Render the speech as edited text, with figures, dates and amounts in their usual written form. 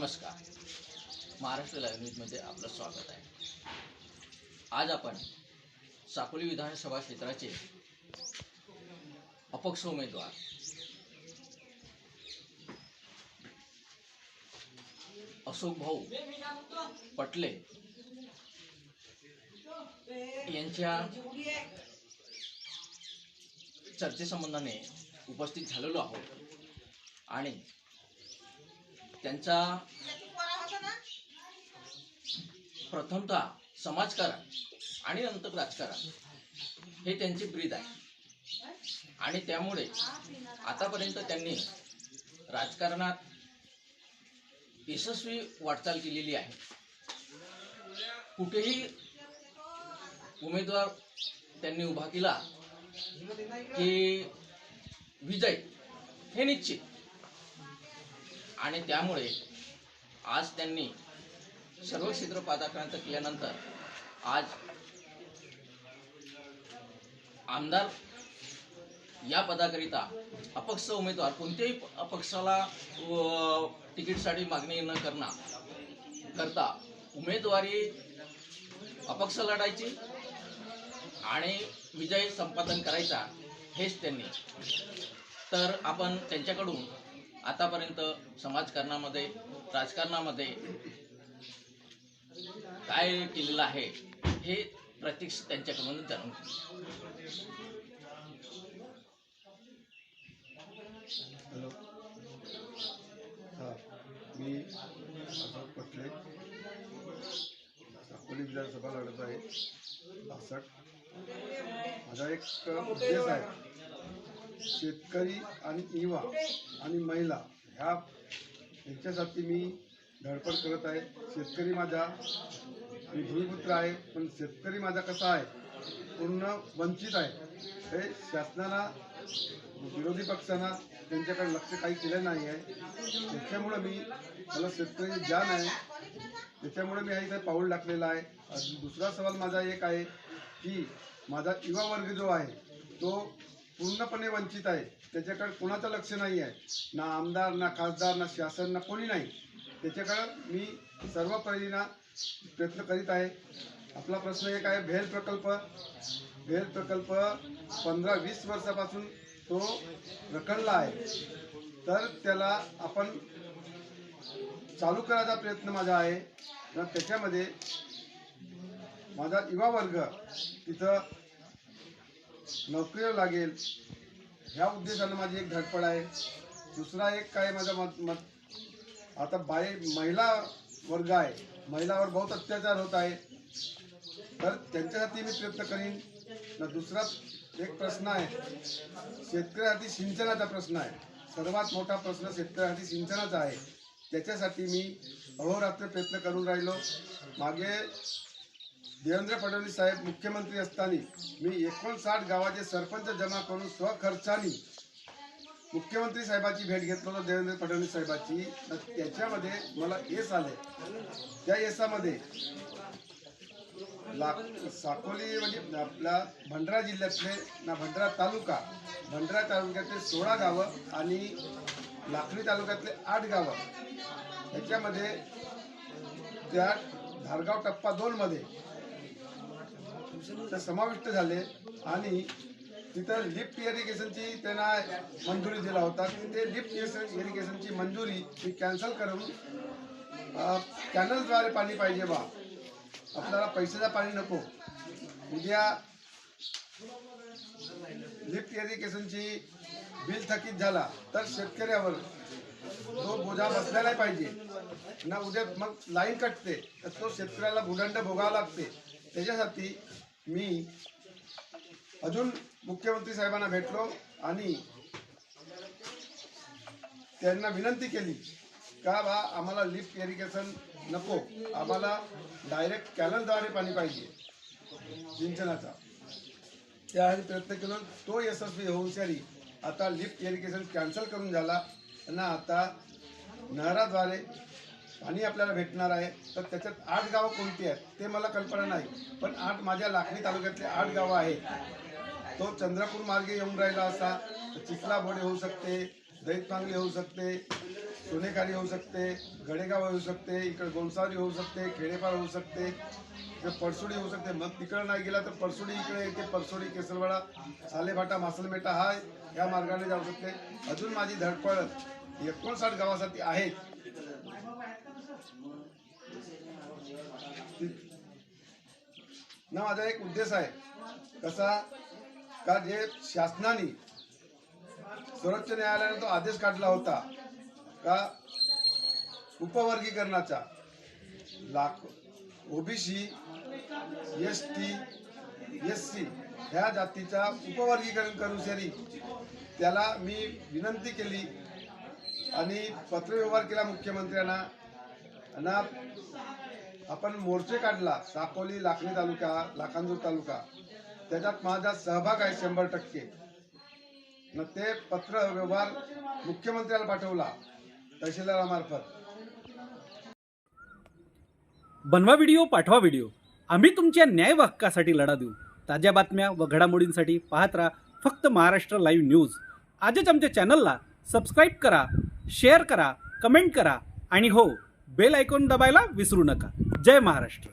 नमस्कार. महाराष्ट्र लाईव्ह न्यूजमध्ये आपलं स्वागत आहे. आज आपण साकोली विधानसभा क्षेत्राचे अपक्ष उमेदवार अशोक भाऊ पटले यांच्या चर्चेसंबंधाने उपस्थित झालेलो आहोत आणि त्यांचा प्रथमतः समाजकारण आणि नंतर राजकारण हे त्यांची ब्रीद आहे आणि त्यामुळे आतापर्यंत त्यांनी राजकारणात यशस्वी वाटचाल केलेली आहे. कुठेही उमेदवार त्यांनी उभा केला की विजय हे निश्चित आणि त्यामुळे आज त्यांनी सर्व क्षेत्र पादाक्रांत केल्यानंतर आज आमदार या पदाकरिता अपक्ष उमेदवार कोणत्याही अपक्षाला तिकीटसाठी मागणी न करता उमेदवारी अपक्ष लढायची आणि विजय संपादन करायचा हेच त्यांनी. तर आपण त्यांच्याकडून आतापर्यंत समाजकारणामध्ये राजकारणामध्ये काय केलेलं आहे हे प्रत्यक्ष त्यांच्याकडून जाणून घेऊ. हॅलो, मी अशोक पटले साकोली विधानसभा लढत आहे 62. माझा एक उद्देश आहे शेतकरी आणि युवा आणि महिला यांच्यासाठी मी धडपड करत आहे. शेतकरी माझा मी भूमिपुत्र आहे, पण शेतकरी माझा कसा आहे पूर्ण वंचित आहे. हे शासनाला विरोधी पक्षांना त्यांच्याकडे लक्ष काही केलं नाही आहे. त्याच्यामुळं मला शेतकरी जाण आहे, त्याच्यामुळे मी इथे पाऊल टाकलेलं आहे. दुसरा सवाल माझा एक आहे की माझा युवा वर्ग जो आहे तो पूर्णपणे वंचित आहे. त्याच्याकडे कोणाचं लक्ष नाही आहे, ना आमदार ना खासदार ना शासन ना कोणी नाही. त्याच्याकडं मी सर्व परीने प्रयत्न करीत आहे. आपला प्रश्न एक आहे भेल प्रकल्प 15-20 वर्षापासून तो रखडला आहे, तर त्याला आपण चालू करायचा प्रयत्न माझा आहे. त्याच्यामध्ये माझा युवा वर्ग तिथं नोकरीला लागेल ह्या उद्देशानं माझी एक धडपड आहे. दुसरा एक काय माझा मत आता महिला वर्ग आहे, महिलावर बहुत अत्याचार होत आहे, तर त्यांच्यासाठी मी प्रयत्न करीन. दुसरा एक प्रश्न आहे शेतकऱ्यासाठी सिंचनाचा प्रश्न आहे. सर्वात मोठा प्रश्न शेतकऱ्यासाठी सिंचनाचा आहे. त्याच्यासाठी मी अहोरात्र प्रयत्न करून राहिलो. मागे देवेंद्र फडणवीस साहेब मुख्यमंत्री असताना मी 59 गावाचे सरपंच जमा करून स्वखर्चाने मुख्यमंत्री साहेबाची भेट घेतलो होतो, देवेंद्र फडणवीस साहेबाची. त्याच्यामध्ये मला यश आले. त्या यशामध्ये साकोली म्हणजे आपल्या भंडारा जिल्ह्यातले भंडारा तालुक्यातले 16 गावं आणि लाखनी तालुक्यातले 8 गावं याच्यामध्ये त्या धारगाव टप्पा 2 मध्ये समाविष्ट झाले आणि तिथं लिफ्ट इरिगेशनची त्यांना मंजुरी दिला होता. ते लिफ्ट इरिगेशनची मंजुरी मी कॅन्सल करून कॅनलद्वारे पाणी पाहिजे बा, आपल्याला पैशाचं पाणी नको. उद्या लिफ्ट इरिगेशनची बिल थकीत झाला तर शेतकऱ्यावर तो बोजा बसला नाही पाहिजे ना. उद्या मग लाईन कटते तर तो शेतकऱ्याला भूदंड भोगावा लागते. त्याच्यासाठी मी अजून मुख्यमंत्री साहेबांना भेटलो आणि त्यांना विनंती केली का बा आम्हाला लिफ्ट इरिगेशन नको, आम्हाला डायरेक्ट कॅनलद्वारे पाणी पाहिजे सिंचनाचा. त्यासाठी प्रयत्न केला, तो यशस्वी होऊन सारी आता लिफ्ट इरिगेशन कॅन्सल करून झाला आणि आता नहराद्वारे पाणी आपल्याला भेटणार आहे. तर त्याच्यात 8 गावं कोणती आहेत ते मला कल्पना नाही, पण 8 माझ्या लाखनी तालुक्यातले 8 गावं आहेत. तो चंद्रपूर मार्गे येऊन राहिला असा चिखला बोडे होऊ शकते, दैतमांगली होऊ शकते, सोनेखाली होऊ शकते, गडेगाव होऊ शकते, इकडे गोंसावली होऊ शकते, खेडेपार होऊ शकते, इकडे परसोडी होऊ शकते. मग तिकडं नाही गेला तर परसोडी इकडे येते, परसोडी, केसरवाडा, सालेभाटा, मासलमेटा हा या मार्गाने जाऊ शकते. अजून माझी धडपड 59 गावासाठी आहे. ना माझा एक उद्देश आहे कसा का जे शासनाने सर्वोच्च न्यायालयाने तो आदेश काढला होता का उपवर्गीकरणाचा ओबीसी, एसटी, एससी ह्या जातीचा उपवर्गीकरण करूशरी त्याला मी विनंती केली आणि पत्रव्यवहार केला मुख्यमंत्र्यांना. आणि आपण मोर्चे काढला साकोली, लाखनी तालुका, लाखांदूर तालुका, त्याच्यात माझा सहभाग आहे 100%. न ते पत्र व्यवहार मुख्यमंत्र्याला पाठवला तहसीलदारामार्फत. बनवा व्हिडिओ, पाठवा व्हिडिओ. आम्ही तुमच्या न्याय व हक्कासाठी लढा देऊ. ताज्या बातम्या व घडामोडींसाठी पाहत राहा फक्त महाराष्ट्र लाईव्ह न्यूज. आजच आमच्या चॅनलला सबस्क्राईब करा, शेअर करा, कमेंट करा आणि हो, बेल आयकॉन दबायला विसरू नका. जय महाराष्ट्र.